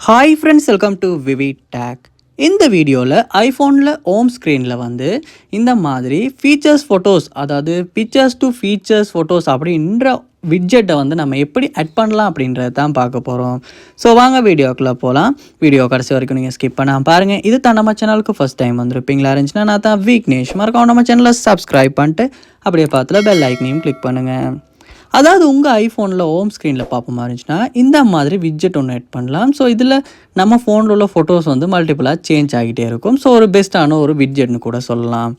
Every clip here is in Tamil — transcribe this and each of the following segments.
Hi friends, welcome to VV tech. இந்த வீடியோவில் ஐஃபோனில் ஹோம் ஸ்க்ரீனில் வந்து இந்த மாதிரி ஃபீச்சர்ஸ் ஃபோட்டோஸ், அதாவது பிக்சர்ஸ் டு ஃபீச்சர்ஸ் ஃபோட்டோஸ் அப்படின்ற விட்ஜெட்டை வந்து நம்ம எப்படி ஆட் பண்ணலாம் அப்படின்றது தான் பார்க்க போகிறோம். ஸோ வாங்க வீடியோக்குள்ளே போகலாம். வீடியோ கடைசி வரைக்கும் நீங்கள் ஸ்கிப் பண்ணாமல் பாருங்கள். இது தான் நம்ம சேனலுக்கு ஃபஸ்ட் டைம் வந்திருப்பீங்களா இருந்துச்சுன்னா நான் தான் விக்னேஷ். மறக்காம நம்ம சேனலை சப்ஸ்கிரைப் பண்ணிட்டு அப்படியே பார்த்துல பெல் ஐக்கனையும் கிளிக் பண்ணுங்கள். அதாவது உங்கள் ஐஃபோனில் ஹோம் ஸ்க்ரீனில் பார்ப்ப மாதிரி இருந்துச்சுன்னா இந்த மாதிரி விட்ஜெட் ஒன்று ஆட் பண்ணலாம். ஸோ இதில் நம்ம ஃபோனில் உள்ள ஃபோட்டோஸ் வந்து மல்டிபிளாக சேஞ்ச் ஆகிட்டே இருக்கும். ஸோ ஒரு பெஸ்ட்டான ஒரு விட்ஜெட்னு கூட சொல்லலாம்.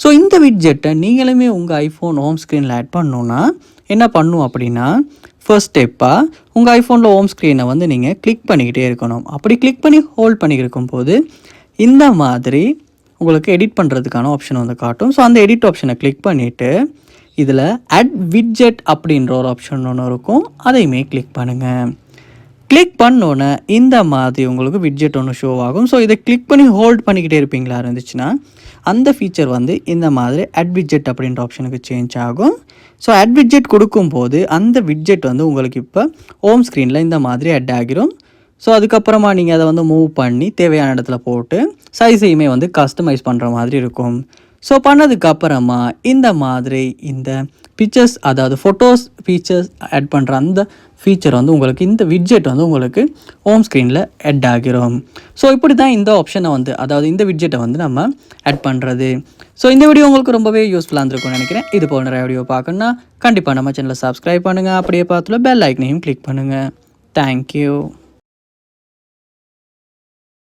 ஸோ இந்த விட்ஜெட்டை நீங்களுமே உங்கள் ஐஃபோன் ஹோம் ஸ்க்ரீனில் ஆட் பண்ணணுன்னா என்ன பண்ணும் அப்படின்னா, ஃபர்ஸ்ட் ஸ்டெப்பாக உங்கள் ஐஃபோனில் ஹோம் ஸ்க்ரீனை வந்து நீங்கள் கிளிக் பண்ணிக்கிட்டே இருக்கணும். அப்படி கிளிக் பண்ணி ஹோல்ட் பண்ணியிருக்கும் போது இந்த மாதிரி உங்களுக்கு எடிட் பண்ணுறதுக்கான ஆப்ஷன் வந்து காட்டும். ஸோ அந்த எடிட் ஆப்ஷனை கிளிக் பண்ணிவிட்டு இதில் அட் விட்ஜெட் அப்படின்ற ஒரு ஆப்ஷன் ஒன்று இருக்கும். அதையுமே கிளிக் பண்ணுங்கள். கிளிக் பண்ணோன்னே இந்த மாதிரி உங்களுக்கு விட்ஜெட் ஒன்று ஷோ ஆகும். ஸோ இதை கிளிக் பண்ணி ஹோல்ட் பண்ணிக்கிட்டே இருப்பீங்களா இருந்துச்சுன்னா அந்த ஃபீச்சர் வந்து இந்த மாதிரி அட் விட்ஜெட் அப்படின்ற ஆப்ஷனுக்கு சேஞ்ச் ஆகும். ஸோ அட் விட்ஜெட் கொடுக்கும்போது அந்த விட்ஜெட் வந்து உங்களுக்கு இப்போ ஹோம் ஸ்க்ரீனில் இந்த மாதிரி அட் ஆகிரும். ஸோ அதுக்கப்புறமா நீங்கள் அதை வந்து மூவ் பண்ணி தேவையான இடத்துல போட்டு சைஸையுமே வந்து கஸ்டமைஸ் பண்ணுற மாதிரி இருக்கும். ஸோ பண்ணதுக்கப்புறமா இந்த மாதிரி இந்த பிக்சர்ஸ், அதாவது ஃபோட்டோஸ் ஃபீச்சர்ஸ் ஆட் பண்ணுற அந்த ஃபீச்சர் வந்து உங்களுக்கு இந்த விட்ஜெட் வந்து உங்களுக்கு ஹோம் ஸ்க்ரீனில் ஆட் ஆகிரும். ஸோ இப்படி தான் இந்த ஆப்ஷனை வந்து, அதாவது இந்த விட்ஜெட்டை வந்து நம்ம ஆட் பண்ணுறது. ஸோ இந்த வீடியோ உங்களுக்கு ரொம்பவே யூஸ்ஃபுல்லாக இருந்திருக்கும்னு நினைக்கிறேன். இது போல் நிறைய வீடியோ பார்க்கணுன்னா கண்டிப்பாக நம்ம சேனலை சப்ஸ்கிரைப் பண்ணுங்கள். அப்படியே பார்த்துல பெல் ஐக்கனையும் கிளிக் பண்ணுங்கள். தேங்க்யூ.